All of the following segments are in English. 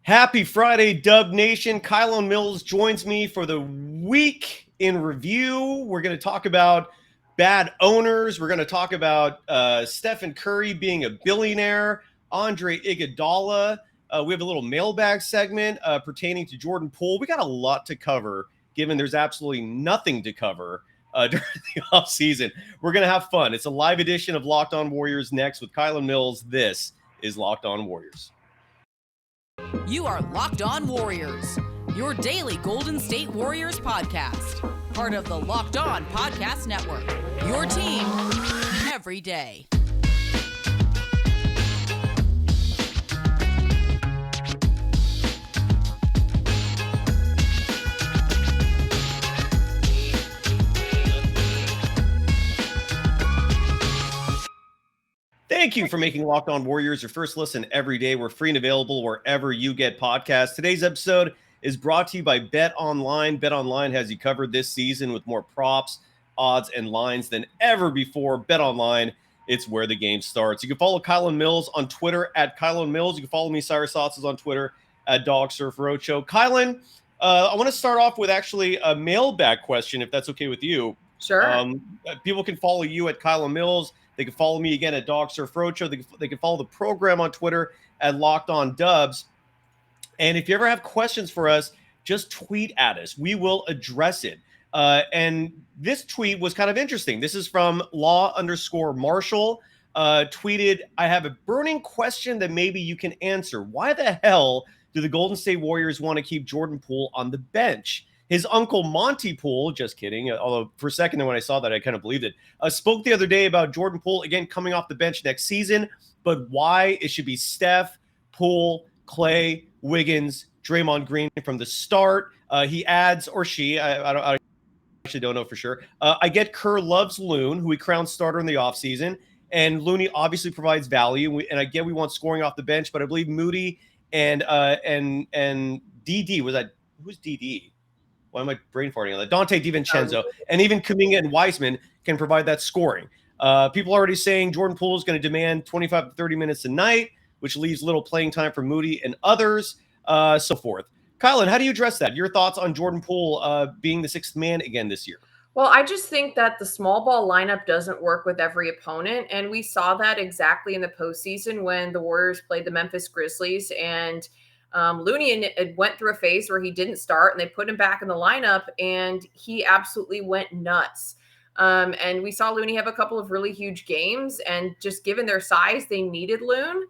Happy Friday, Dub Nation. Kylen Mills joins me for the week in review. We're going to talk about bad owners. We're going to talk about Stephen Curry being a billionaire, Andre Iguodala. We have a little mailbag segment pertaining to Jordan Poole. We got a lot to cover, given there's absolutely nothing to cover during the offseason. We're going to have fun. It's a live edition of Locked On Warriors next with Kylen Mills. This is Locked On Warriors. You are Locked On Warriors, your daily Golden State Warriors podcast. Part of the Locked On Podcast Network, your team every day. Thank you for making Locked On Warriors your first listen every day. We're free and available wherever you get podcasts. Today's episode is brought to you by BetOnline. BetOnline has you covered this season with more props, odds, and lines than ever before. BetOnline, it's where the game starts. You can follow Kylen Mills on Twitter at Kylen Mills. You can follow me, Cyrus Saatsaz, on Twitter at DogSurfRoadshow. Kylen, I want to start off with actually a mailbag question, if that's okay with you. Sure. People can follow you at Kylen Mills. They can follow me again at Dog Surf Roadshow. They can follow the program on Twitter at Locked On Dubs. And if you ever have questions for us, just tweet at us. We will address it. And this tweet was kind of interesting. This is from Law_Marshall. Tweeted, I have a burning question that maybe you can answer. Why the hell do the Golden State Warriors want to keep Jordan Poole on the bench? His uncle Monty Poole, just kidding, although for a second when I saw that, I kind of believed it, spoke the other day about Jordan Poole, again, coming off the bench next season, but why it should be Steph, Poole, Clay, Wiggins, Draymond Green from the start. He adds, or she, I actually don't know for sure. I get Kerr loves Loon, who he crowned starter in the offseason, and Looney obviously provides value, and I get we want scoring off the bench, but I believe Moody and DD, was that, who's DD? Why am I brain farting on that? Dante DiVincenzo and even Kuminga and Wiseman can provide that scoring. People are already saying Jordan Poole is going to demand 25 to 30 minutes a night, which leaves little playing time for Moody and others, so forth. Kylen, how do you address that? Your thoughts on Jordan Poole being the sixth man again this year? Well, I just think that the small ball lineup doesn't work with every opponent. And we saw that exactly in the postseason when the Warriors played the Memphis Grizzlies, and Looney went through a phase where he didn't start and they put him back in the lineup and he absolutely went nuts. And we saw Looney have a couple of really huge games, and just given their size, they needed Loon.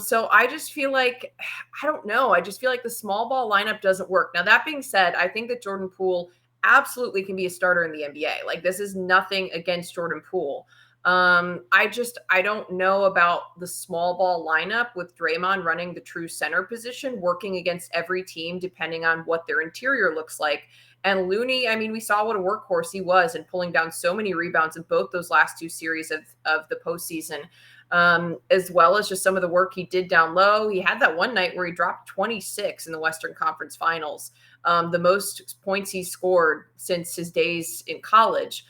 So I just feel like, I don't know. I just feel like the small ball lineup doesn't work. Now, that being said, I think that Jordan Poole absolutely can be a starter in the NBA. Like, this is nothing against Jordan Poole. I don't know about the small ball lineup with Draymond running the true center position, working against every team, depending on what their interior looks like. And Looney, I mean, we saw what a workhorse he was and pulling down so many rebounds in both those last two series of the postseason, as well as just some of the work he did down low. He had that one night where he dropped 26 in the Western Conference Finals, the most points he scored since his days in college.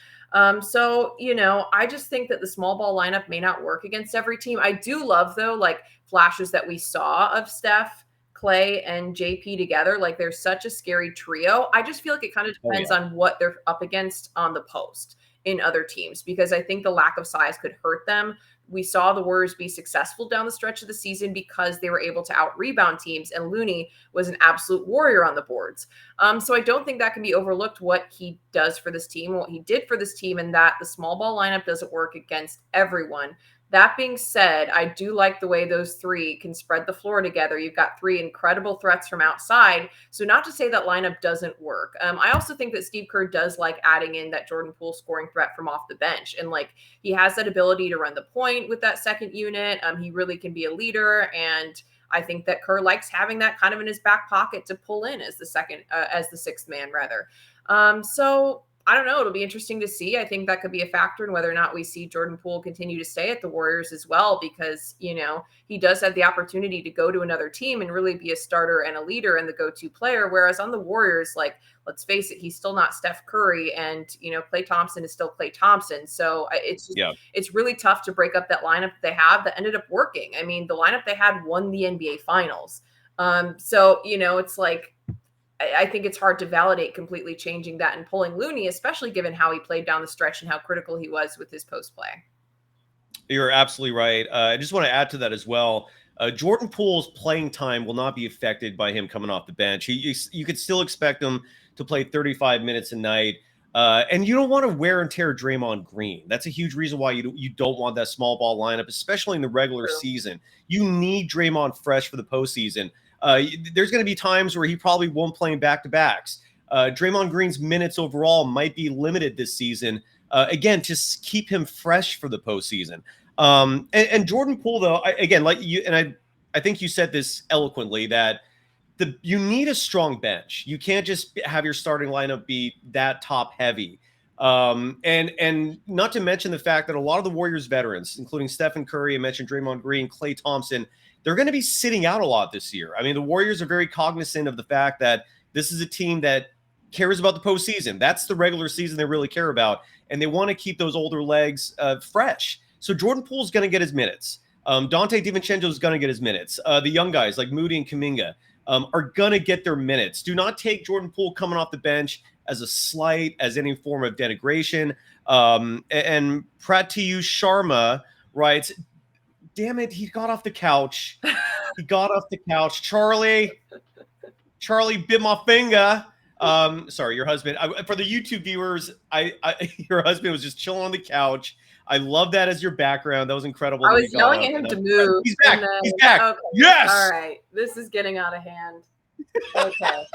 So, I just think that the small ball lineup may not work against every team. I do love, though, like flashes that we saw of Steph, Clay, and JP together. Like, they're such a scary trio. I just feel like it kind of depends on what they're up against on the post in other teams, because I think the lack of size could hurt them. We saw the Warriors be successful down the stretch of the season because they were able to out-rebound teams, and Looney was an absolute warrior on the boards. So I don't think that can be overlooked, what he does for this team, what he did for this team, and that the small ball lineup doesn't work against everyone. That being said, I do like the way those three can spread the floor together. You've got three incredible threats from outside. So not to say that lineup doesn't work. I also think that Steve Kerr does like adding in that Jordan Poole scoring threat from off the bench. And like, he has that ability to run the point with that second unit. He really can be a leader. And I think that Kerr likes having that kind of in his back pocket to pull in as the sixth man rather. So I don't know. It'll be interesting to see. I think that could be a factor in whether or not we see Jordan Poole continue to stay at the Warriors as well, because, he does have the opportunity to go to another team and really be a starter and a leader and the go-to player. Whereas on the Warriors, like, let's face it, he's still not Steph Curry, and, Klay Thompson is still Klay Thompson. So it's really tough to break up that lineup they have that ended up working. I mean, the lineup they had won the NBA Finals. So, it's like, I think it's hard to validate completely changing that and pulling Looney, especially given how he played down the stretch and how critical he was with his post play. You're absolutely right. I just want to add to that as well. Jordan Poole's playing time will not be affected by him coming off the bench. You could still expect him to play 35 minutes a night. And you don't want to wear and tear Draymond Green. That's a huge reason why you don't want that small ball lineup, especially in the regular season. You need Draymond fresh for the postseason. There's going to be times where he probably won't play in back-to-backs. Draymond Green's minutes overall might be limited this season. Again, to keep him fresh for the postseason. And Jordan Poole, though, I think you said this eloquently, that you need a strong bench. You can't just have your starting lineup be that top heavy. And not to mention the fact that a lot of the Warriors veterans, including Stephen Curry, I mentioned Draymond Green, Klay Thompson, they're going to be sitting out a lot this year. I mean, the Warriors are very cognizant of the fact that this is a team that cares about the postseason. That's the regular season they really care about. And they want to keep those older legs fresh. So Jordan Poole's going to get his minutes. Dante DiVincenzo is going to get his minutes. The young guys like Moody and Kuminga are going to get their minutes. Do not take Jordan Poole coming off the bench as a slight, as any form of denigration. And Pratiyu Sharma writes, damn it, he got off the couch. He got off the couch. Charlie bit my finger. Sorry, your husband. For the YouTube viewers, your husband was just chilling on the couch. I love that as your background. That was incredible. I was yelling at him to move. He's back. He's back. Okay. Yes. All right. This is getting out of hand. Okay.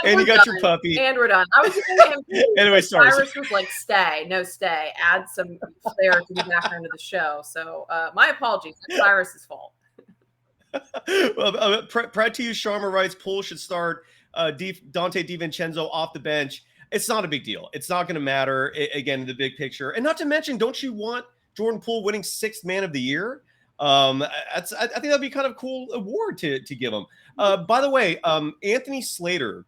And you got your puppy. And we're done. I was yelling at him too. Anyway, sorry. Cyrus was like, stay. Add some flair to the background of the show. So my apologies. It's Cyrus's fault. Well, Pratiyu Sharma writes, Poole should start Dante DiVincenzo off the bench. It's not a big deal. It's not going to matter, again, in the big picture. And not to mention, don't you want Jordan Poole winning 6th man of the year? I think that'd be kind of a cool award to give him. By the way, Anthony Slater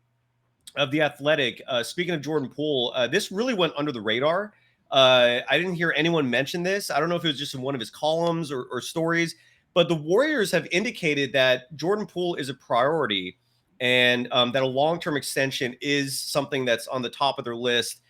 of The Athletic, speaking of Jordan Poole, this really went under the radar. I didn't hear anyone mention this. I don't know if it was just in one of his columns or stories, but the Warriors have indicated that Jordan Poole is a priority, and that a long-term extension is something that's on the top of their list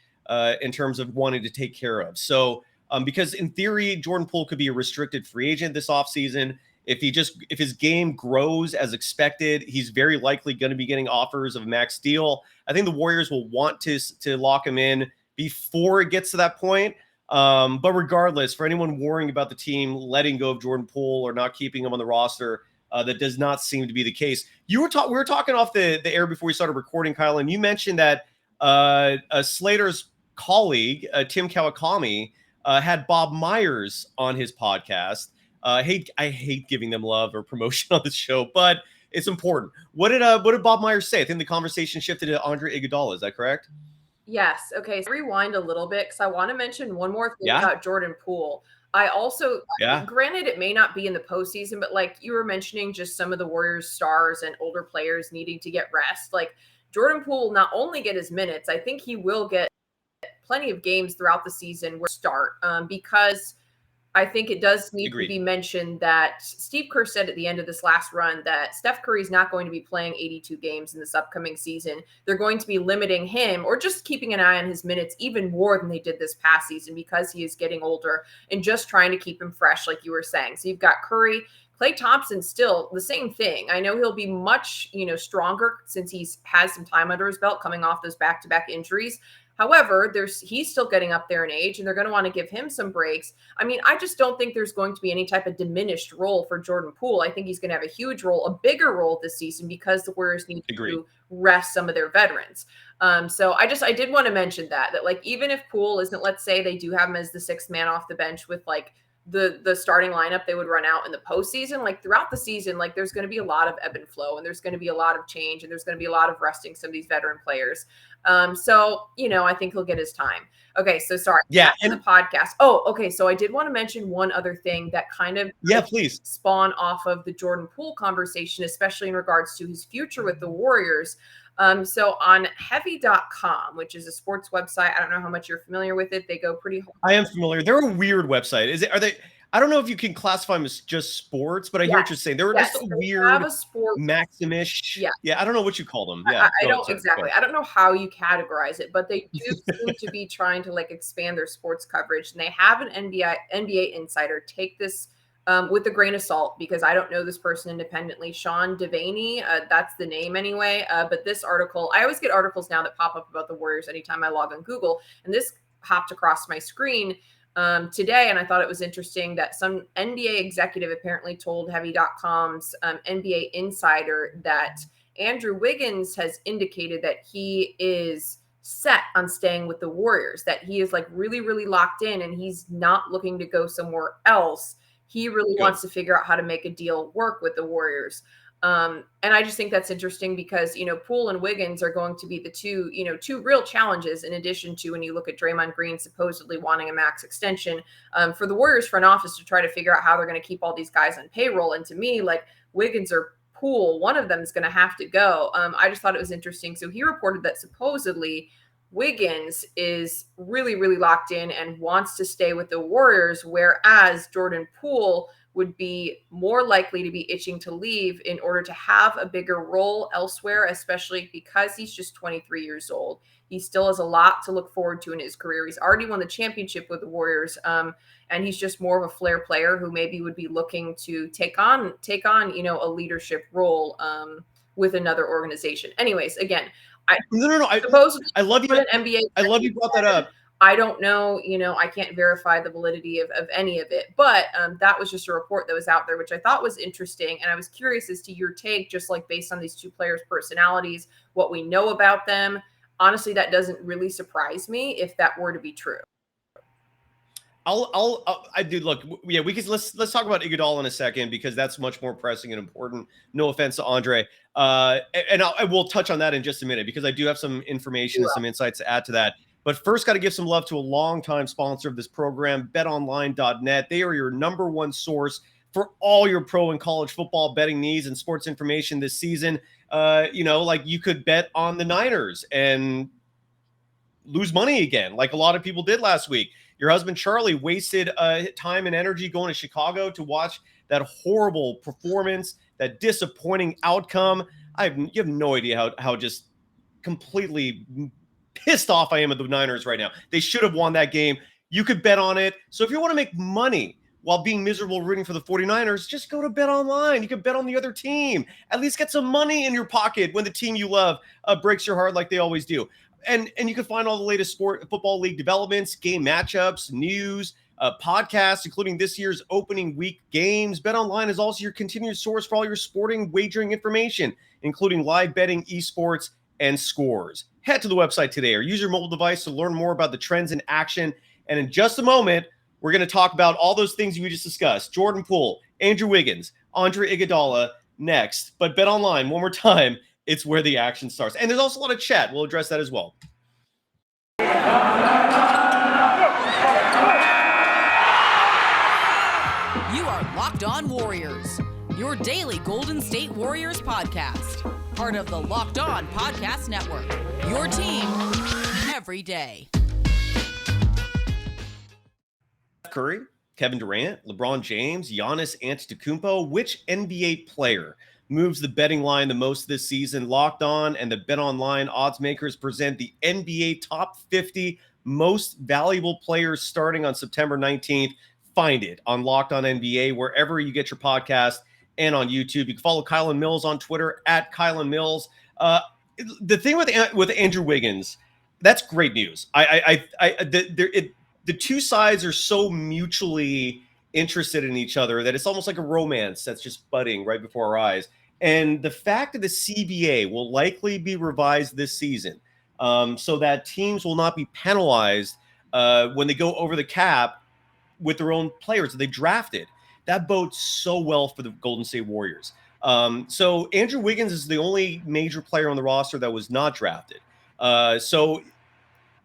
in terms of wanting to take care of. So because in theory, Jordan Poole could be a restricted free agent this offseason. If his game grows as expected, he's very likely going to be getting offers of a max deal. I think the Warriors will want to lock him in before it gets to that point. But regardless, for anyone worrying about the team letting go of Jordan Poole or not keeping him on the roster, that does not seem to be the case. We were talking off the air before we started recording, Kyle, and you mentioned that Slater's colleague, Tim Kawakami, had Bob Myers on his podcast. I hate giving them love or promotion on the show, but it's important. What did Bob Myers say? I think the conversation shifted to Andre Iguodala. Is that correct? Yes. Okay. So rewind a little bit because I want to mention one more thing about Jordan Poole. I also, granted, it may not be in the postseason, but like you were mentioning, just some of the Warriors stars and older players needing to get rest. Like Jordan Poole will not only get his minutes, I think he will get plenty of games throughout the season where start because I think it does need to be mentioned that Steve Kerr said at the end of this last run that Steph Curry is not going to be playing 82 games in this upcoming season. They're going to be limiting him or just keeping an eye on his minutes even more than they did this past season because he is getting older and just trying to keep him fresh, like you were saying. So you've got Curry. Klay Thompson, still the same thing. I know he'll be much, stronger since he's has some time under his belt coming off those back-to-back injuries. However, he's still getting up there in age, and they're going to want to give him some breaks. I mean, I just don't think there's going to be any type of diminished role for Jordan Poole. I think he's going to have a huge role, a bigger role this season because the Warriors need to rest some of their veterans. So I did want to mention that like even if Poole isn't, let's say they do have him as the 6th man off the bench with like the starting lineup they would run out in the postseason, like throughout the season, like there's going to be a lot of ebb and flow and there's going to be a lot of change and there's going to be a lot of resting some of these veteran players. So, I think he'll get his time. Okay. So sorry. Yeah. And the podcast. Oh, okay. So I did want to mention one other thing that kind of please spawn off of the Jordan Poole conversation, especially in regards to his future with the Warriors. So on heavy.com, which is a sports website, I don't know how much you're familiar with it. They go pretty hard. I am familiar. They're a weird website. I don't know if you can classify them as just sports, but I hear what you're saying. They were just a weird Maximish. Yeah, I don't know what you call them. Yeah, I don't exactly. I don't know how you categorize it, but they do seem to be trying to like expand their sports coverage, and they have an NBA insider take this with a grain of salt because I don't know this person independently. Sean Devaney, that's the name anyway. But this article, I always get articles now that pop up about the Warriors anytime I log on Google, and this hopped across my screen today, and I thought it was interesting that some NBA executive apparently told Heavy.com's NBA insider that Andrew Wiggins has indicated that he is set on staying with the Warriors, that he is like really, really locked in and he's not looking to go somewhere else. He really wants to figure out how to make a deal work with the Warriors. And I just think that's interesting because, Poole and Wiggins are going to be the two real challenges in addition to when you look at Draymond Green supposedly wanting a max extension for the Warriors front office to try to figure out how they're going to keep all these guys on payroll. And to me, like Wiggins or Poole, one of them is going to have to go. I just thought it was interesting. So he reported that supposedly Wiggins is really, really locked in and wants to stay with the Warriors, whereas Jordan Poole would be more likely to be itching to leave in order to have a bigger role elsewhere, especially because he's just 23 years old. He still has a lot to look forward to in his career. He's already won the championship with the Warriors, and he's just more of a flair player who maybe would be looking to take on a leadership role with another organization. Anyways, again, I love you. I love you brought that up. I don't know, I can't verify the validity of any of it, but that was just a report that was out there, which I thought was interesting. And I was curious as to your take, just like based on these two players' personalities, what we know about them. Honestly, that doesn't really surprise me if that were to be true. I do look. Yeah, let's talk about Iguodala in a second because that's much more pressing and important. No offense to Andre, and I will touch on that in just a minute because I do have some information and some insights to add to that. But first, got to give some love to a longtime sponsor of this program, BetOnline.net. They are your number one source for all your pro and college football betting needs and sports information this season. Like you could bet on the Niners and lose money again, like a lot of people did last week. Your husband, Charlie, wasted time and energy going to Chicago to watch that horrible performance, that disappointing outcome. You have no idea how just completely pissed off I am at the Niners right now. They should have won that game. You could bet on it. So if you want to make money while being miserable rooting for the 49ers, just go to BetOnline. You can bet on the other team. At least get some money in your pocket when the team you love breaks your heart like they always do. And you can find all the latest football league developments, game matchups, news, podcasts, including this year's opening week games. BetOnline is also your continued source for all your sporting wagering information, including live betting, esports, and scores. Head to the website today or use your mobile device to learn more about the trends in action. And in just a moment, we're going to talk about all those things we just discussed. Jordan Poole, Andrew Wiggins, Andre Iguodala next. But BetOnline, one more time, it's where the action starts. And there's also a lot of chat. We'll address that as well. You are Locked On Warriors, your daily Golden State Warriors podcast. Part of the Locked On Podcast Network, your team every day. Curry, Kevin Durant, LeBron James, Giannis Antetokounmpo. Which NBA player moves the betting line the most this season? Locked On and the BetOnline odds makers present the NBA top 50 most valuable players starting on September 19th. Find it on Locked On NBA, wherever you get your podcast, and on YouTube. You can follow Kylen Mills on Twitter at Kylen Mills. The thing with Andrew Wiggins, that's great news. The two sides are so mutually interested in each other that it's almost like a romance that's just budding right before our eyes. And the fact that the CBA will likely be revised this season so that teams will not be penalized when they go over the cap with their own players that they've drafted. That bodes so well for the Golden State Warriors. So Andrew Wiggins is the only major player on the roster that was not drafted. So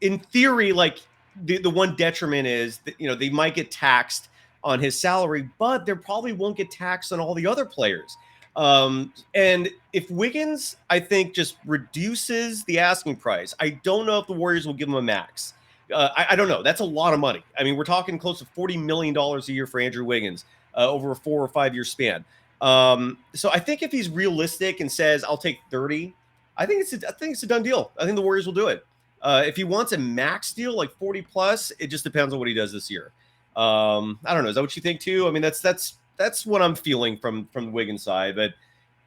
in theory, like the one detriment is that, they might get taxed on his salary, but they probably won't get taxed on all the other players. And if Wiggins, I think, just reduces the asking price, I don't know if the Warriors will give him a max. I don't know. That's a lot of money. I mean, we're talking close to $40 million a year for Andrew Wiggins over a 4 or 5 year span. So I think if he's realistic and says, I'll take 30, I think it's a done deal. I think the Warriors will do it. If he wants a max deal, like 40 plus, it just depends on what he does this year. I don't know. Is that what you think too? I mean, that's what I'm feeling from the Wiggins side, but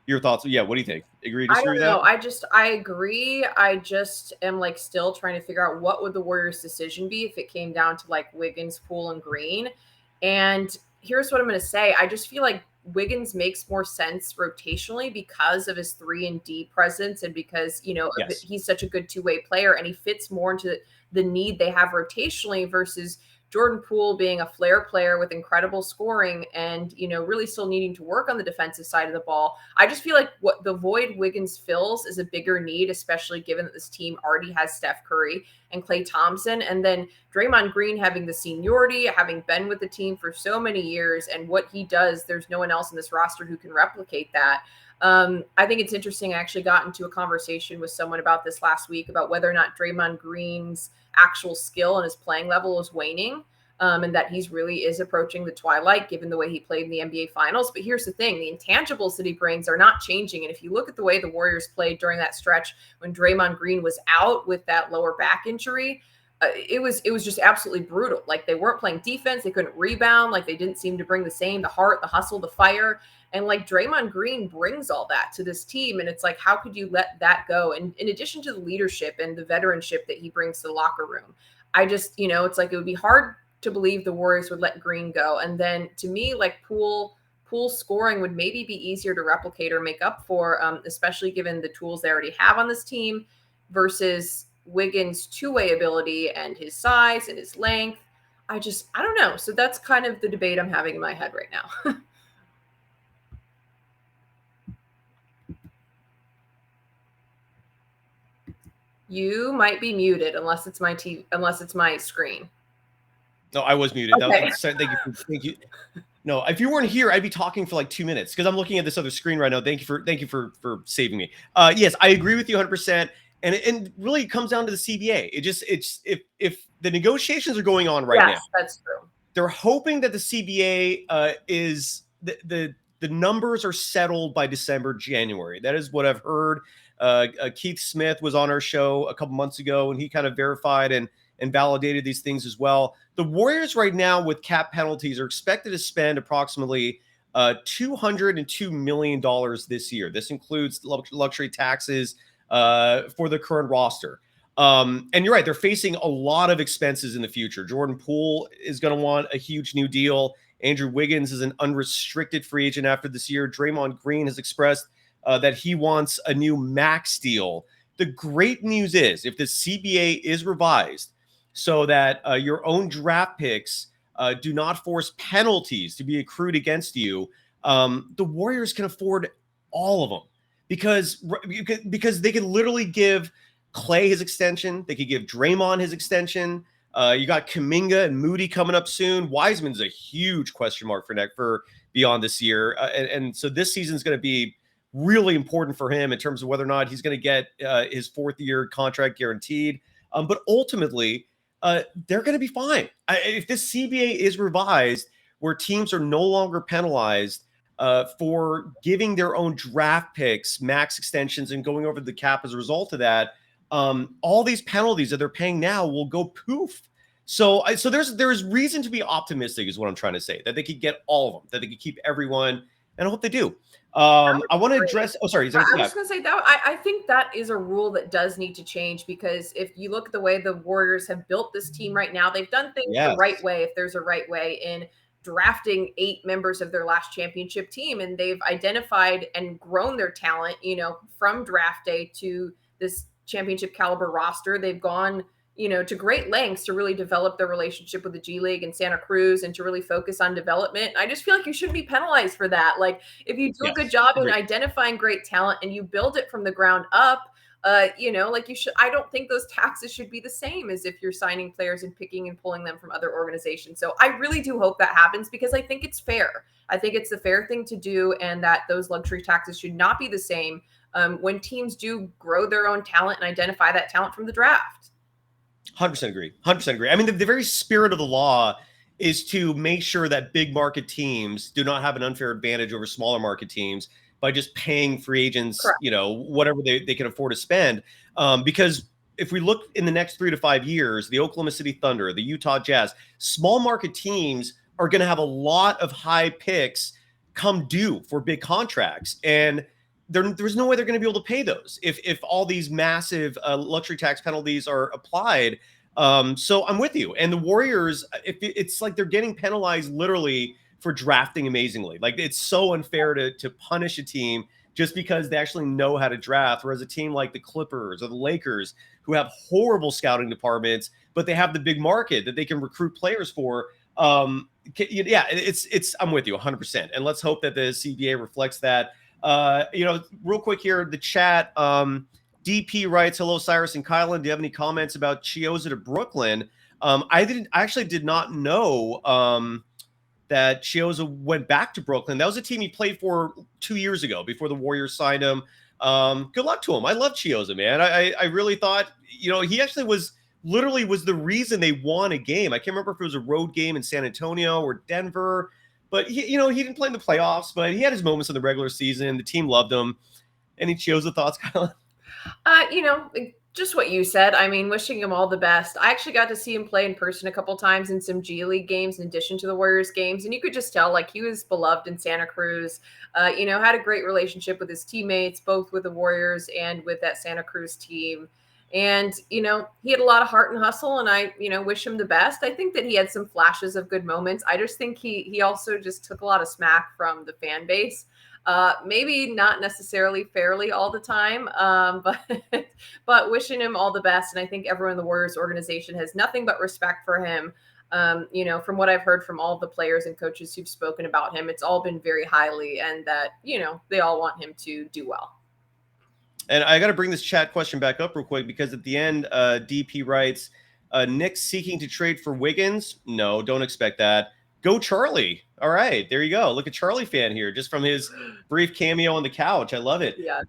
your thoughts? Yeah. What do you think? Agree, disagree with that? I agree. I just am like still trying to figure out what would the Warriors' decision be if it came down to like Wiggins, Poole, and Green. And here's what I'm going to say. I just feel like Wiggins makes more sense rotationally because of his 3-and-D presence and because, Yes. he's such a good two-way player and he fits more into the need they have rotationally versus Jordan Poole being a flair player with incredible scoring and, really still needing to work on the defensive side of the ball. I just feel like what the void Wiggins fills is a bigger need, especially given that this team already has Steph Curry and Klay Thompson. And then Draymond Green having the seniority, having been with the team for so many years, and what he does, there's no one else in this roster who can replicate that. I think it's interesting. I actually got into a conversation with someone about this last week about whether or not Draymond Green's actual skill and his playing level is waning. And that he's really is approaching the twilight given the way he played in the NBA Finals. But here's the thing, the intangibles that he brings are not changing. And if you look at the way the Warriors played during that stretch when Draymond Green was out with that lower back injury, it was just absolutely brutal. Like they weren't playing defense. They couldn't rebound. Like they didn't seem to bring the heart, the hustle, the fire. And like Draymond Green brings all that to this team. And it's like, how could you let that go? And in addition to the leadership and the veteranship that he brings to the locker room, I just, it's like, it would be hard to believe the Warriors would let Green go. And then to me, like Poole scoring would maybe be easier to replicate or make up for, especially given the tools they already have on this team versus Wiggins' two-way ability and his size and his length. I don't know. So that's kind of the debate I'm having in my head right now. You might be muted unless it's my screen. No, I was muted. Okay. Thank you. No, if you weren't here, I'd be talking for like 2 minutes because I'm looking at this other screen right now. Thank you for saving me. Yes, I agree with you 100%. And it really comes down to the CBA. It's if the negotiations are going on right now. Yes, that's true. They're hoping that the CBA is the numbers are settled by December, January. That is what I've heard. Keith Smith was on our show a couple months ago, and he kind of verified and validated these things as well. The Warriors right now with cap penalties are expected to spend approximately $202 million this year. This includes luxury taxes for the current roster. And you're right, they're facing a lot of expenses in the future. Jordan Poole is going to want a huge new deal. Andrew Wiggins is an unrestricted free agent after this year. Draymond Green has expressed that he wants a new max deal. The great news is if the CBA is revised so that your own draft picks do not force penalties to be accrued against you, the Warriors can afford all of them because they can literally give Klay his extension. They could give Draymond his extension. You got Kuminga and Moody coming up soon. Wiseman's a huge question mark for beyond this year. And so this season is going to be really important for him in terms of whether or not he's going to get his 4th year contract guaranteed. But ultimately, they're going to be fine. If this CBA is revised where teams are no longer penalized for giving their own draft picks max extensions and going over the cap as a result of that, all these penalties that they're paying now will go poof. So there's reason to be optimistic is what I'm trying to say, that they could get all of them, that they could keep everyone, and I hope they do. I want to address. Oh, sorry. I was just going to say that I think that is a rule that does need to change because if you look at the way the Warriors have built this team right now, they've done things the right way, if there's a right way, in drafting 8 members of their last championship team, and they've identified and grown their talent, from draft day to this championship caliber roster. They've gone, to great lengths to really develop their relationship with the G League and Santa Cruz and to really focus on development. I just feel like you shouldn't be penalized for that. Like if you do a good job in identifying great talent and you build it from the ground up, like you should. I don't think those taxes should be the same as if you're signing players and picking and pulling them from other organizations. So I really do hope that happens because I think it's fair. I think it's the fair thing to do, and that those luxury taxes should not be the same when teams do grow their own talent and identify that talent from the draft. 100% agree. 100% agree. I mean, the very spirit of the law is to make sure that big market teams do not have an unfair advantage over smaller market teams by just paying free agents, Correct. whatever they can afford to spend. Because if we look in the next 3 to 5 years, the Oklahoma City Thunder, the Utah Jazz, small market teams are going to have a lot of high picks come due for big contracts. And there's no way they're going to be able to pay those if all these massive luxury tax penalties are applied. So I'm with you. And the Warriors, it's like they're getting penalized literally for drafting amazingly. Like it's so unfair to punish a team just because they actually know how to draft. Whereas a team like the Clippers or the Lakers, who have horrible scouting departments, but they have the big market that they can recruit players for. Yeah, I'm with you 100%. And let's hope that the CBA reflects that. Real quick here, the chat, DP writes, hello, Cyrus and Kylen. Do you have any comments about Chiozza to Brooklyn? I actually did not know that Chiozza went back to Brooklyn. That was a team he played for 2 years ago before the Warriors signed him. Good luck to him. I love Chiozza, man. I really thought, he actually was the reason they won a game. I can't remember if it was a road game in San Antonio or Denver. But he didn't play in the playoffs, but he had his moments in the regular season. The team loved him. Any Chiozza thoughts, Kylen? Just what you said. I mean, wishing him all the best. I actually got to see him play in person a couple times in some G League games in addition to the Warriors games. And you could just tell, like, he was beloved in Santa Cruz, had a great relationship with his teammates, both with the Warriors and with that Santa Cruz team. And, he had a lot of heart and hustle, and I, wish him the best. I think that he had some flashes of good moments. I just think he also just took a lot of smack from the fan base. Maybe not necessarily fairly all the time, but wishing him all the best. And I think everyone in the Warriors organization has nothing but respect for him. From what I've heard from all the players and coaches who've spoken about him, it's all been very highly, and that, they all want him to do well. And I got to bring this chat question back up real quick because at the end, DP writes, Knicks seeking to trade for Wiggins? No, don't expect that. Go Charlie. All right, there you go. Look at Charlie fan here, just from his brief cameo on the couch. I love it. Yeah.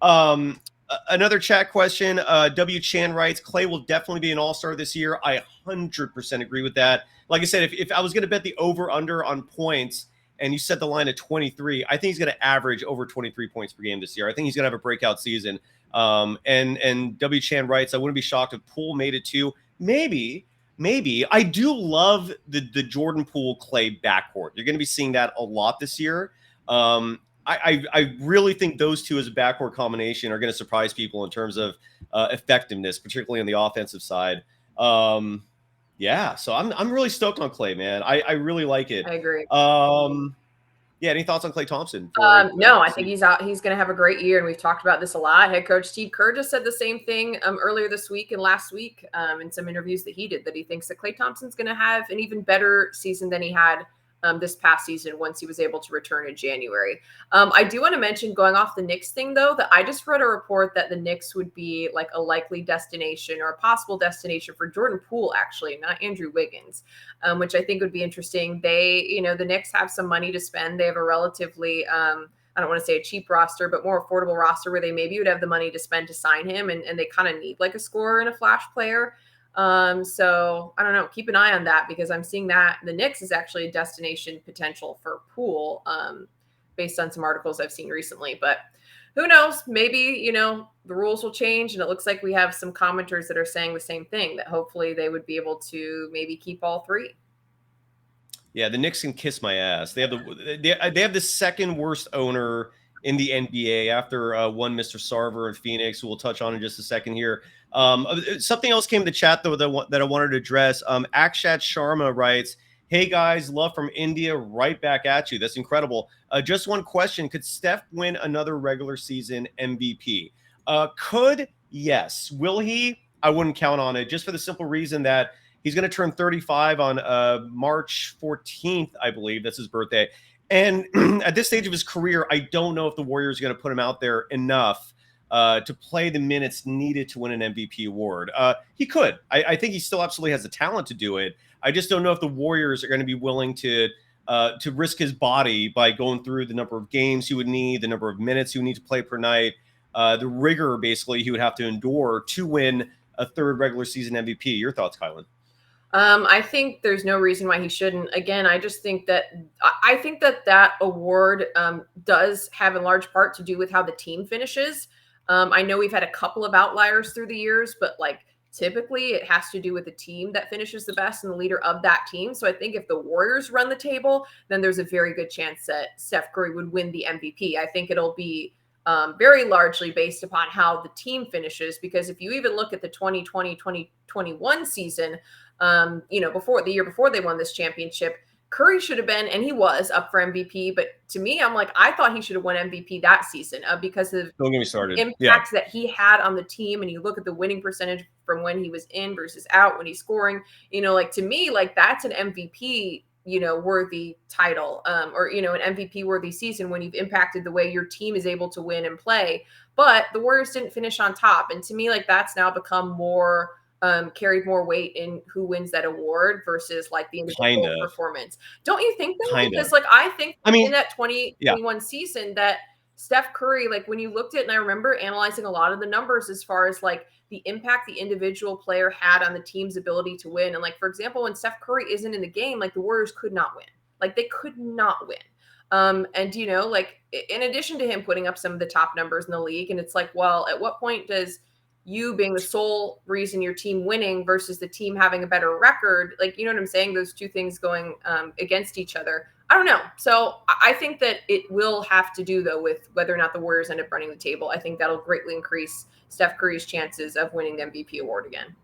Another chat question. W. Chan writes, Clay will definitely be an all-star this year. I 100% agree with that. Like I said, if I was going to bet the over-under on points and you set the line at 23, I think he's going to average over 23 points per game this year. I think he's going to have a breakout season. And W. Chan writes, I wouldn't be shocked if Poole made it too. Maybe. I do love the Jordan Poole Clay backcourt. You're going to be seeing that a lot this year. I really think those two as a backcourt combination are going to surprise people in terms of effectiveness, particularly on the offensive side. Yeah, so I'm really stoked on Clay, man. I really like it. I agree. Yeah, any thoughts on Klay Thompson? No, I think he's out. He's going to have a great year, and we've talked about this a lot. Head coach Steve Kerr just said the same thing earlier this week and last week in some interviews that he did, that he thinks that Klay Thompson's going to have an even better season than he had this past season once he was able to return in January. I do want to mention, going off the Knicks thing, though, that I just read a report that the Knicks would be like a likely destination or a possible destination for Jordan Poole, actually, not Andrew Wiggins, which I think would be interesting. They, the Knicks have some money to spend. They have a relatively, I don't want to say a cheap roster, but more affordable roster where they maybe would have the money to spend to sign him. And they kind of need like a scorer and a flash player. So I don't know, keep an eye on that, because I'm seeing that the Knicks is actually a destination potential for Poole, based on some articles I've seen recently, but who knows, maybe, the rules will change. And it looks like we have some commenters that are saying the same thing, that hopefully they would be able to maybe keep all three. Yeah. The Knicks can kiss my ass. They have the second worst owner in the NBA after one Mr. Sarver in Phoenix, who we'll touch on in just a second here. Something else came to chat, though, that I wanted to address. Akshat Sharma writes, hey, guys, love from India, right back at you. That's incredible. Just one question. Could Steph win another regular season MVP? Could, yes. Will he? I wouldn't count on it, just for the simple reason that he's going to turn 35 on March 14th, I believe. That's his birthday. And at this stage of his career, I don't know if the Warriors are going to put him out there enough to play the minutes needed to win an MVP award. He could. I think he still absolutely has the talent to do it. I just don't know if the Warriors are going to be willing to risk his body by going through the number of games he would need, the number of minutes he would need to play per night, the rigor basically he would have to endure to win a third regular season MVP. Your thoughts, Kylen? I think there's no reason why he shouldn't. Again, I just think that that award does have in large part to do with how the team finishes. I know we've had a couple of outliers through the years, but like typically it has to do with the team that finishes the best and the leader of that team. So I think if the Warriors run the table, then there's a very good chance that Steph Curry would win the MVP. I think it'll be very largely based upon how the team finishes, because if you even look at the 2020-2021 season, before the year before they won this championship, Curry should have been, and he was up for MVP. But to me, I'm like, I thought he should have won MVP that season because of Don't get me started. impacts that he had on the team. And you look at the winning percentage from when he was in versus out, when he's scoring, to me, like that's an MVP, worthy title, or, an MVP worthy season when you've impacted the way your team is able to win and play. But the Warriors didn't finish on top. And to me, like that's now become more carried more weight in who wins that award versus like the individual performance. Don't you think though? Because like I think in that 2021 season that Steph Curry, like when you looked at, and I remember analyzing a lot of the numbers as far as like the impact the individual player had on the team's ability to win. And like, for example, when Steph Curry isn't in the game, like the Warriors could not win. Like they could not win. And like in addition to him putting up some of the top numbers in the league, and it's like, well, at what point does you being the sole reason your team winning versus the team having a better record, like, you know what I'm saying? Those two things going against each other. I don't know. So I think that it will have to do though with whether or not the Warriors end up running the table. I think that'll greatly increase Steph Curry's chances of winning the MVP award again.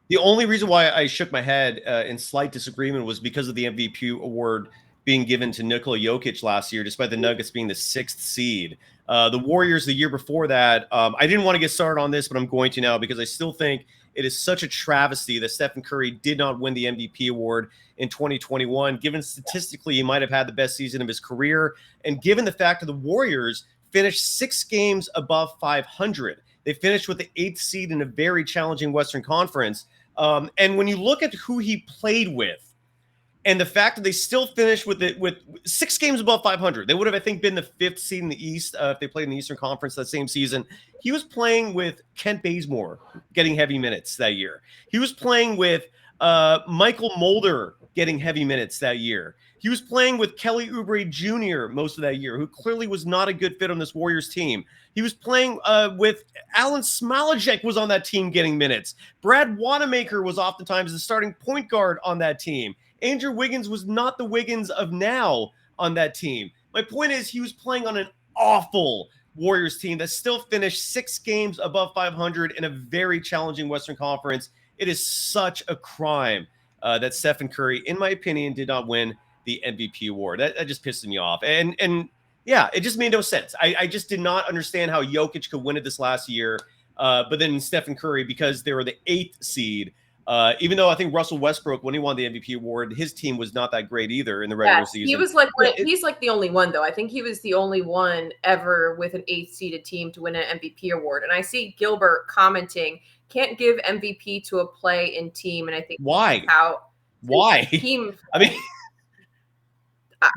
The only reason why I shook my head in slight disagreement was because of the MVP award being given to Nikola Jokic last year, despite the Nuggets being the 6th seed. The Warriors the year before that, I didn't want to get started on this, but I'm going to now because I still think it is such a travesty that Stephen Curry did not win the MVP award in 2021, given statistically he might have had the best season of his career, and given the fact that the Warriors finished 6 games above 500. They finished with the 8th seed in a very challenging Western Conference. And when you look at who he played with, and the fact that they still finished with 6 games above 500, they would have, I think, been the 5th seed in the East if they played in the Eastern Conference that same season. He was playing with Kent Bazemore getting heavy minutes that year. He was playing with Michael Mulder getting heavy minutes that year. He was playing with Kelly Oubre Jr. most of that year, who clearly was not a good fit on this Warriors team. He was playing with Alan Smilejek was on that team getting minutes. Brad Wanamaker was oftentimes the starting point guard on that team. Andrew Wiggins was not the Wiggins of now on that team. My point is he was playing on an awful Warriors team that still finished 6 games above 500 in a very challenging Western Conference. It is such a crime that Stephen Curry, in my opinion, did not win the MVP award. That just pissed me off. And yeah, it just made no sense. I just did not understand how Jokic could win it this last year. But then Stephen Curry, because they were the 8th seed, even though I think Russell Westbrook, when he won the MVP award, his team was not that great either in the regular season. He was he's like the only one, though. I think he was the only one ever with an 8th seeded team to win an MVP award. And I see Gilbert commenting, can't give MVP to a play in team. And I think why? Why? Team. I mean,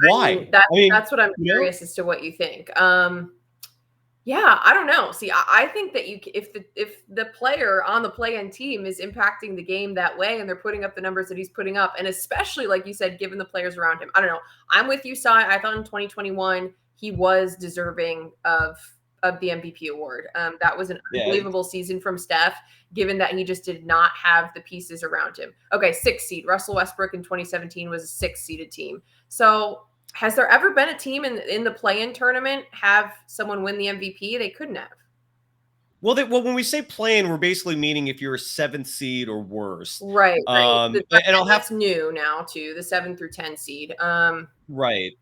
why? That's what I'm curious as to what you think. Yeah, I don't know. See, I think that if the player on the play-in team is impacting the game that way and they're putting up the numbers that he's putting up, and especially, like you said, given the players around him, I don't know. I'm with you, Sai. I thought in 2021 he was deserving of the MVP award. That was an unbelievable season from Steph, given that he just did not have the pieces around him. Okay, 6th seed. Russell Westbrook in 2017 was a 6th seeded team. So has there ever been a team in the play-in tournament have someone win the MVP? They couldn't have. Well, when we say play-in, we're basically meaning if you're a 7th seed or worse. Right. And that's new now too, the 7 through 10 seed. Right.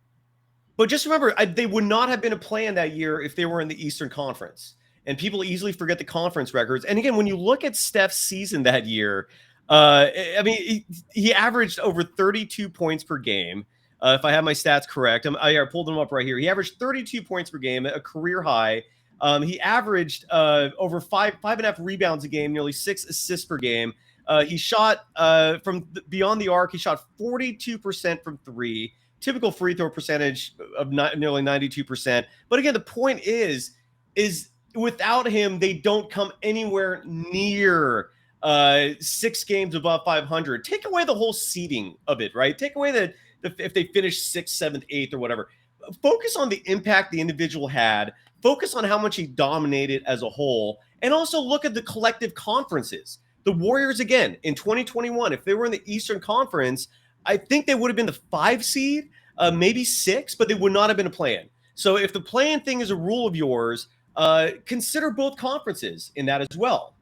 But just remember, they would not have been a play-in that year if they were in the Eastern Conference. And people easily forget the conference records. And again, when you look at Steph's season that year, I mean, he averaged over 32 points per game. If I have my stats correct, I pulled them up right here. He averaged 32 points per game, a career high. He averaged over 5.5 rebounds a game, nearly 6 assists per game. He shot from beyond the arc. He shot 42% from 3, typical free throw percentage of nearly 92%. But again, the point is without him, they don't come anywhere near 6 games above 500. Take away the whole seeding of it, right? Take away the if they finish 6th, 7th, 8th, or whatever. Focus on the impact the individual had. Focus on how much he dominated as a whole, and also look at the collective conferences. The Warriors, again, in 2021, if they were in the Eastern Conference, I think they would have been the 5 seed, maybe 6, but they would not have been a play-in. So if the play-in thing is a rule of yours, consider both conferences in that as well.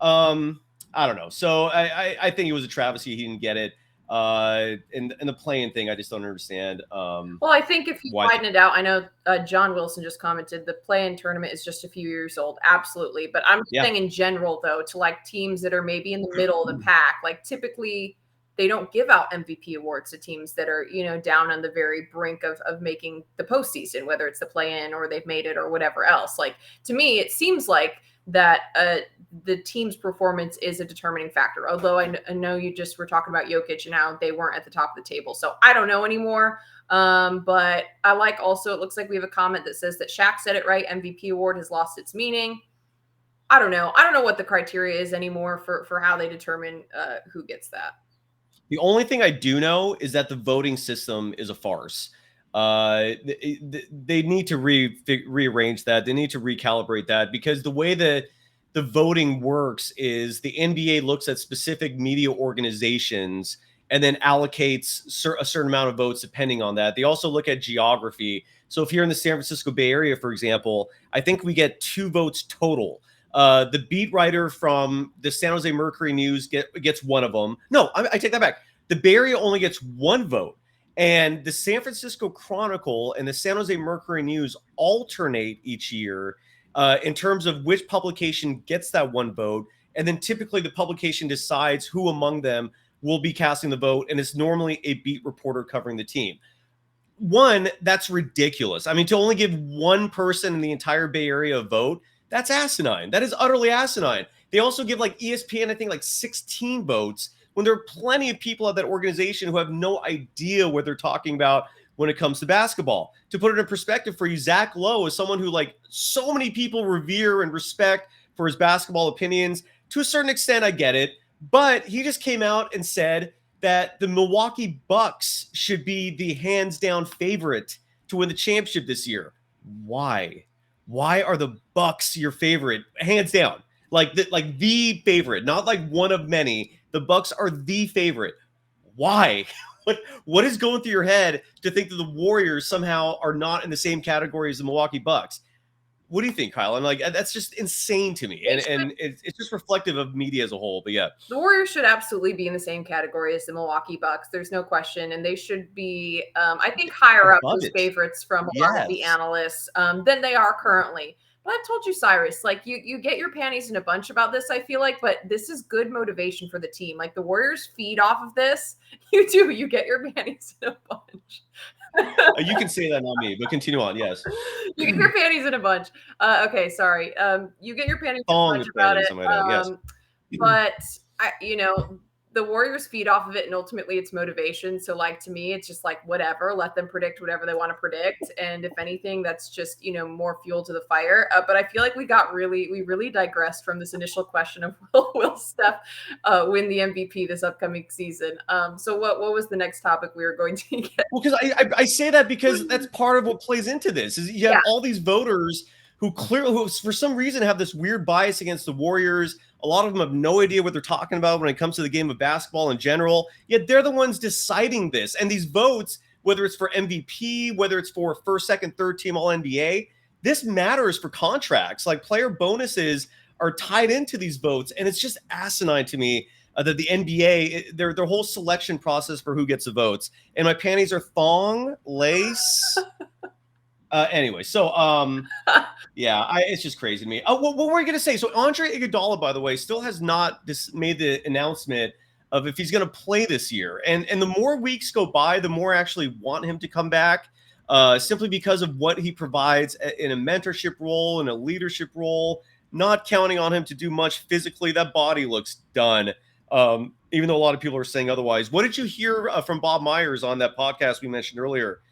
I don't know. So I think it was a travesty he didn't get it. And the play-in thing, I just don't understand. Well, I think if you widen it out, I know John Wilson just commented the play-in tournament is just a few years old. Absolutely. But I'm saying in general, though, to like teams that are maybe in the middle of the pack, like typically they don't give out MVP awards to teams that are, down on the very brink of making the postseason, whether it's the play-in or they've made it or whatever else. Like, to me, it seems like that the team's performance is a determining factor. Although I know you just were talking about Jokic and how they weren't at the top of the table. So I don't know anymore. But I like also, it looks like we have a comment that says that Shaq said it right. MVP award has lost its meaning. I don't know. I don't know what the criteria is anymore for how they determine who gets that. The only thing I do know is that the voting system is a farce. They need to rearrange that. They need to recalibrate that, because the way that the voting works is the NBA looks at specific media organizations and then allocates a certain amount of votes depending on that. They also look at geography. So if you're in the San Francisco Bay Area, for example, I think we get 2 votes total. The beat writer from the San Jose Mercury News gets one of them. No, I take that back. The Bay Area only gets 1 vote. And the San Francisco Chronicle and the San Jose Mercury News alternate each year in terms of which publication gets that 1 vote. And then typically the publication decides who among them will be casting the vote. And it's normally a beat reporter covering the team. One, that's ridiculous. I mean, to only give 1 person in the entire Bay Area a vote, that's asinine. That is utterly asinine. They also give like ESPN, I think, like 16 votes, when there are plenty of people at that organization who have no idea what they're talking about when it comes to basketball. To put it in perspective for you, Zach Lowe is someone who like so many people revere and respect for his basketball opinions. To a certain extent, I get it. But he just came out and said that the Milwaukee Bucks should be the hands down favorite to win the championship this year. Why? Why are the Bucks your favorite? Hands down. Like the favorite, not like one of many. The Bucks are the favorite. Why? What is going through your head to think that the Warriors somehow are not in the same category as the Milwaukee Bucks? What do you think, Kylen? Like, that's just insane to me. And it's just reflective of media as a whole. But yeah. The Warriors should absolutely be in the same category as the Milwaukee Bucks. There's no question. And they should be, I think, higher up as favorites from a lot of the analysts than they are currently. But I've told you, Cyrus, like you get your panties in a bunch about this, I feel like, but this is good motivation for the team. Like the Warriors feed off of this. You do. You get your panties in a bunch. You can say that, not me, but continue on. Yes. You get your panties in a bunch. Okay, sorry. You get your panties in a bunch about it. Yes. But the Warriors feed off of it, and ultimately it's motivation. So like, to me, it's just like, whatever, let them predict whatever they want to predict. And if anything, that's just, more fuel to the fire. But I feel like we really digressed from this initial question of will Steph win the MVP this upcoming season. So what was the next topic we were going to get? Well, because I say that because that's part of what plays into this is you have all these voters who for some reason have this weird bias against the Warriors. A lot of them have no idea what they're talking about when it comes to the game of basketball in general. Yet they're the ones deciding this. And these votes, whether it's for MVP, whether it's for first, second, third team All-NBA, this matters for contracts. Like player bonuses are tied into these votes. And it's just asinine to me that the NBA, their whole selection process for who gets the votes. And my panties are thong, lace. Anyway, so it's just crazy to me. What were you going to say? So Andre Iguodala, by the way, still has not made the announcement of if he's going to play this year. And the more weeks go by, the more I actually want him to come back, simply because of what he provides in a mentorship role, in a leadership role. Not counting on him to do much physically. That body looks done, even though a lot of people are saying otherwise. What did you hear from Bob Myers on that podcast we mentioned earlier?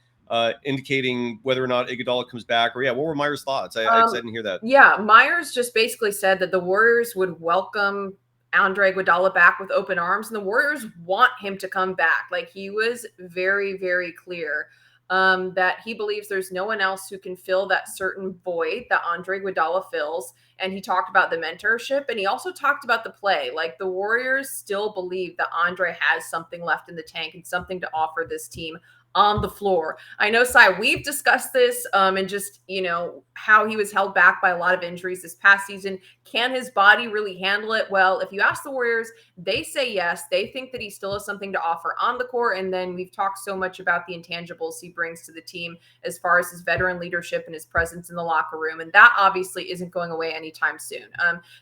Indicating whether or not Iguodala comes back, or what were Myers' thoughts? I didn't hear that. Yeah, Myers just basically said that the Warriors would welcome Andre Iguodala back with open arms, and the Warriors want him to come back. Like, he was very, very clear that he believes there's no one else who can fill that certain void that Andre Iguodala fills. And he talked about the mentorship, and he also talked about the play. Like, the Warriors still believe that Andre has something left in the tank and something to offer this team on the floor. I know, Cy, we've discussed this and just, how he was held back by a lot of injuries this past season. Can his body really handle it? Well, if you ask the Warriors, they say yes. They think that he still has something to offer on the court. And then we've talked so much about the intangibles he brings to the team as far as his veteran leadership and his presence in the locker room. And that obviously isn't going away anytime soon.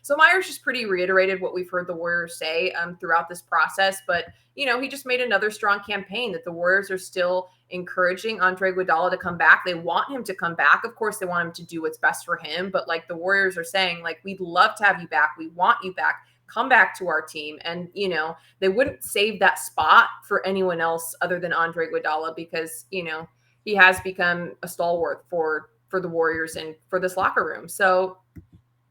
So Myers just pretty reiterated what we've heard the Warriors say throughout this process. But, he just made another strong campaign that the Warriors are still encouraging Andre Iguodala to come back. They want him to come back. Of course, they want him to do what's best for him. But like, the Warriors are saying, like, we'd love to have you back. We want you back. Come back to our team. And, they wouldn't save that spot for anyone else other than Andre Iguodala because, he has become a stalwart for the Warriors and for this locker room. So,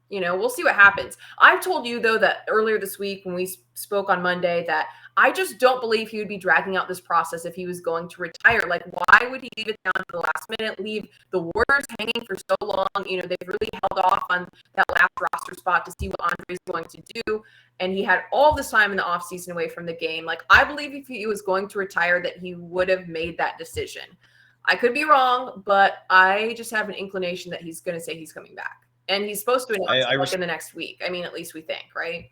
we'll see what happens. I've told you, though, that earlier this week when we spoke on Monday that I just don't believe he would be dragging out this process if he was going to retire. Like, why would he leave it down to the last minute, leave the Warriors hanging for so long? They've really held off on that last roster spot to see what Andre's going to do. And he had all this time in the offseason away from the game. Like, I believe if he was going to retire that he would have made that decision. I could be wrong, but I just have an inclination that he's going to say he's coming back. And he's supposed to announce it in the next week. I mean, at least we think, right?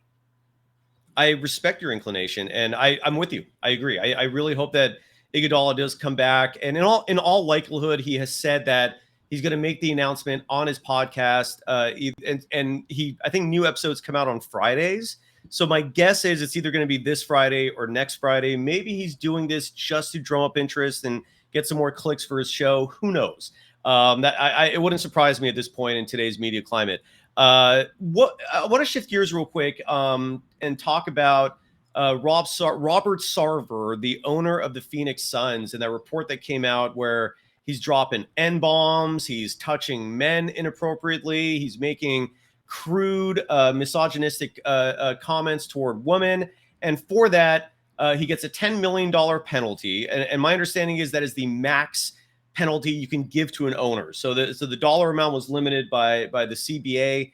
I respect your inclination, and I'm with you. I agree. I really hope that Iguodala does come back. And in all likelihood, he has said that he's going to make the announcement on his podcast. And I think new episodes come out on Fridays. So my guess is it's either going to be this Friday or next Friday. Maybe he's doing this just to drum up interest and get some more clicks for his show. Who knows? It wouldn't surprise me at this point in today's media climate. I want to shift gears real quick and talk about Robert Sarver, the owner of the Phoenix Suns, and that report that came out where he's dropping N-bombs, he's touching men inappropriately, he's making crude, misogynistic comments toward women, and for that, he gets a $10 million penalty. And my understanding is that is the max penalty you can give to an owner. So the dollar amount was limited by the CBA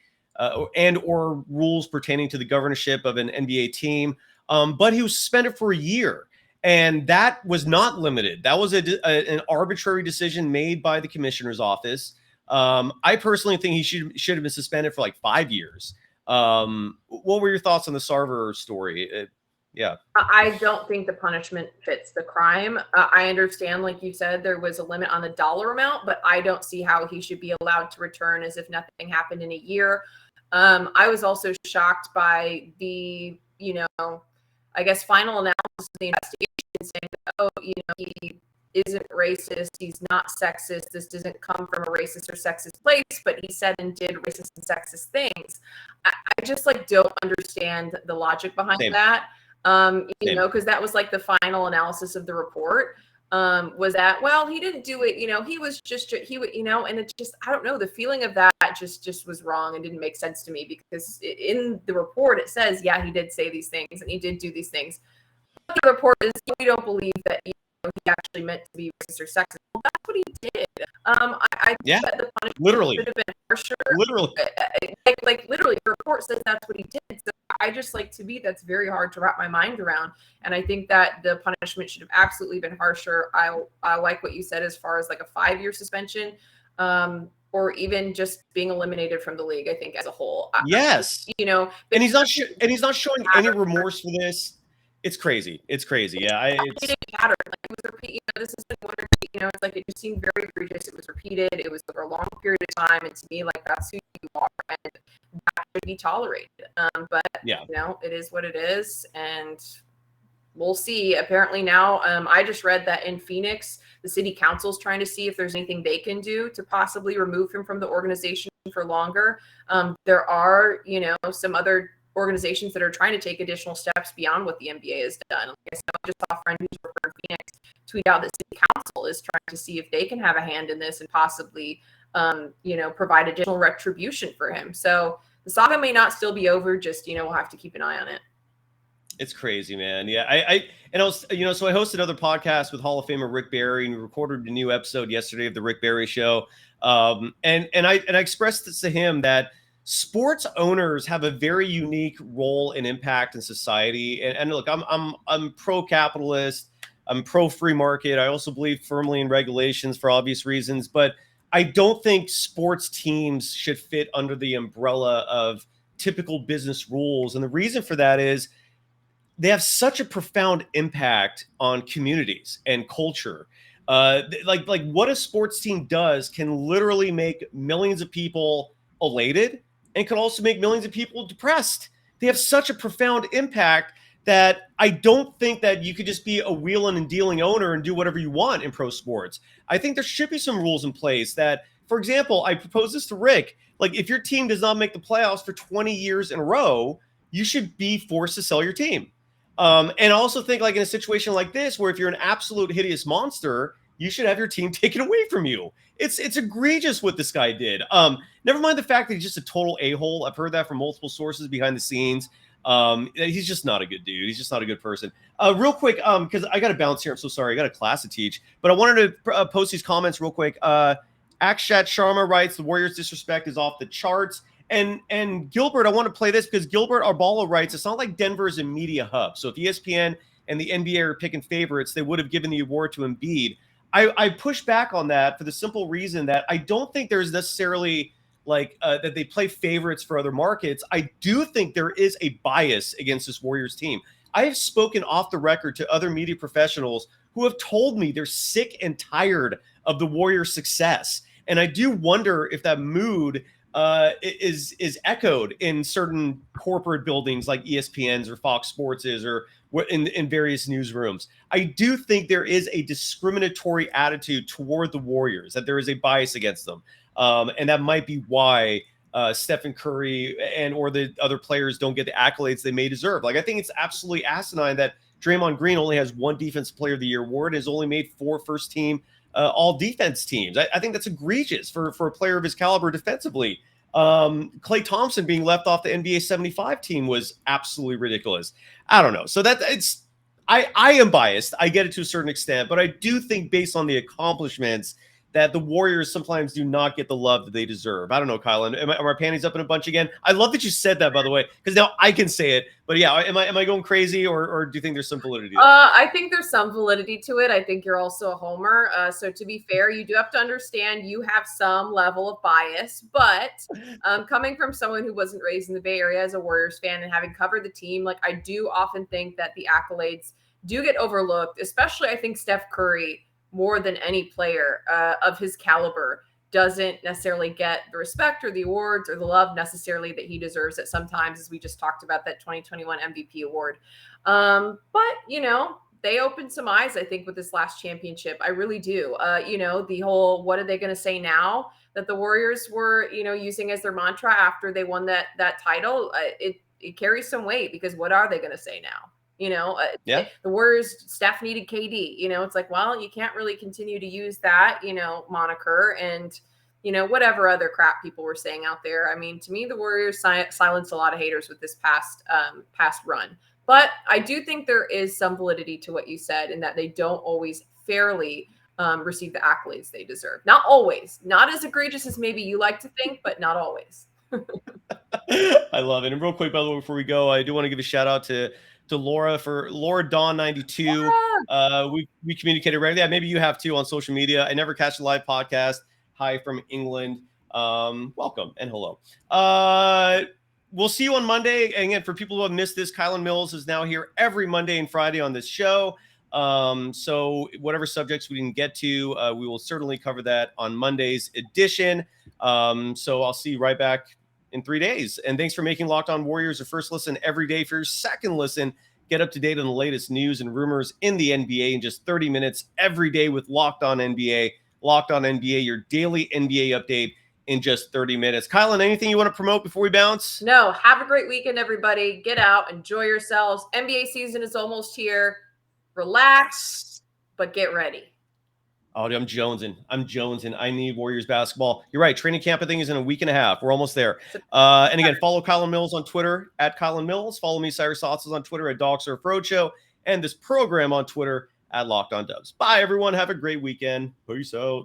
and or rules pertaining to the governorship of an NBA team. But he was suspended for a year, and that was not limited. That was an arbitrary decision made by the commissioner's office. I personally think he should have been suspended for like 5 years. What were your thoughts on the Sarver story? Yeah. I don't think the punishment fits the crime. I understand, like you said, there was a limit on the dollar amount, but I don't see how he should be allowed to return as if nothing happened in a year. I was also shocked by the, I guess, final analysis of the investigation saying that, he isn't racist, he's not sexist, this doesn't come from a racist or sexist place, but he said and did racist and sexist things. I just don't understand the logic behind that. Because that was like the final analysis of the report was that, well, he didn't do it, he was just, and it just, I don't know, the feeling of that just was wrong and didn't make sense to me because in the report, it says, yeah, he did say these things and he did do these things. But the report is, we don't believe that, he actually meant to be racist or sexist. Well, that's what he did. I think that the punishment literally should have been harsher. Literally. Like literally, the report says that's what he did. So I just to me, that's very hard to wrap my mind around. And I think that the punishment should have absolutely been harsher. I like what you said as far as like a 5-year suspension, or even just being eliminated from the league. I think as a whole. Yes. And he's not showing any remorse for this. It's crazy. Yeah. It didn't matter. It was repeated. This has been one or two, it's like it just seemed very egregious. It was repeated. It was over a long period of time. And to me, that's who you are. And that should be tolerated. But, it is what it is. And we'll see. Apparently now, I just read that in Phoenix, the city council is trying to see if there's anything they can do to possibly remove him from the organization for longer. There are, some other organizations that are trying to take additional steps beyond what the NBA has done. Like I said, I just saw a friend who's from Phoenix tweet out that city council is trying to see if they can have a hand in this and possibly, provide additional retribution for him. So the saga may not still be over. Just, we'll have to keep an eye on it. It's crazy, man. Yeah. I was, so I hosted another podcast with Hall of Famer Rick Barry, and we recorded a new episode yesterday of the Rick Barry Show. And I expressed this to him that sports owners have a very unique role and impact in society. And look, I'm pro-capitalist. I'm pro-free market. I also believe firmly in regulations for obvious reasons, but I don't think sports teams should fit under the umbrella of typical business rules. And the reason for that is they have such a profound impact on communities and culture. Like what a sports team does can literally make millions of people elated and can also make millions of people depressed. They have such a profound impact that I don't think that you could just be a wheeling and dealing owner and do whatever you want in pro sports. I think there should be some rules in place that, for example, I proposed this to Rick, like if your team does not make the playoffs for 20 years in a row, you should be forced to sell your team. And I also think like in a situation like this, where if you're an absolute hideous monster, you should have your team taken away from you. It's egregious what this guy did. Never mind the fact that he's just a total a-hole. I've heard that from multiple sources behind the scenes. He's just not a good dude. He's just not a good person. Real quick, because I got to bounce here. I'm so sorry. I got a class to teach, but I wanted to post these comments real quick. Akshat Sharma writes, the Warriors' disrespect is off the charts. And Gilbert, I want to play this because Gilbert Arbalo writes, it's not like Denver is a media hub. So if ESPN and the NBA are picking favorites, they would have given the award to Embiid. I push back on that for the simple reason that I don't think there's necessarily like that they play favorites for other markets. I do think there is a bias against this Warriors team. I have spoken off the record to other media professionals who have told me they're sick and tired of the Warriors' success. And I do wonder if that mood is echoed in certain corporate buildings like ESPN's or Fox Sports is, or in various newsrooms. I do think there is a discriminatory attitude toward the Warriors, that there is a bias against them. And that might be why Stephen Curry and or the other players don't get the accolades they may deserve. Like, I think it's absolutely asinine that Draymond Green only has one Defensive Player of the Year award and has only made 4 first-team all-defense teams. I think that's egregious for a player of his caliber defensively. Klay Thompson being left off the NBA 75 team was absolutely ridiculous. I don't know. So I am biased. I get it to a certain extent, but I do think based on the accomplishments that the Warriors sometimes do not get the love that they deserve. I don't know, Kylen. Am our panties up in a bunch again? I love that you said that, by the way, because now I can say it. But yeah, am I going crazy, or do you think there's some validity? I think there's some validity to it. I think you're also a homer. So to be fair, you do have to understand you have some level of bias. But coming from someone who wasn't raised in the Bay Area as a Warriors fan and having covered the team, like I do often think that the accolades do get overlooked, especially I think Steph Curry, more than any player of his caliber, doesn't necessarily get the respect or the awards or the love necessarily that he deserves at sometimes, as we just talked about that 2021 MVP award. But, they opened some eyes, I think, with this last championship. I really do. The whole, what are they going to say now that the Warriors were, using as their mantra after they won that title, it carries some weight, because what are they going to say now? The Warriors staff needed KD. It's like, well, you can't really continue to use that, moniker and, whatever other crap people were saying out there. I mean, to me, the Warriors silenced a lot of haters with this past run. But I do think there is some validity to what you said, in that they don't always fairly receive the accolades they deserve. Not always. Not as egregious as maybe you like to think, but not always. I love it. And real quick, by the way, before we go, I do want to give a shout out to Laura for Laura Dawn 92. We communicated regularly. Yeah, maybe you have too on social media. I never catch the live podcast. Hi from England. Welcome and hello. We'll see you on Monday. And again, for people who have missed this, Kylen Mills is now here every Monday and Friday on this show. So whatever subjects we didn't get to, we will certainly cover that on Monday's edition. So I'll see you right back in 3 days. And thanks for making Locked On Warriors your first listen every day. For your second listen, get up to date on the latest news and rumors in the NBA in just 30 minutes every day with Locked On NBA. Locked On NBA, your daily NBA update in just 30 minutes. Kylen, anything you want to promote before we bounce? No, have a great weekend, everybody. Get out, enjoy yourselves. NBA season is almost here. Relax, but get ready. Oh, dude, I'm jonesing. I need Warriors basketball. You're right. Training camp, I think, is in a week and a half. We're almost there. And again, follow Kylen Mills on Twitter at Kylen Mills. Follow me, Cyrus Saatsaz, on Twitter at DogSurf Roadshow. And this program on Twitter at Locked On Dubs. Bye, everyone. Have a great weekend. Peace out.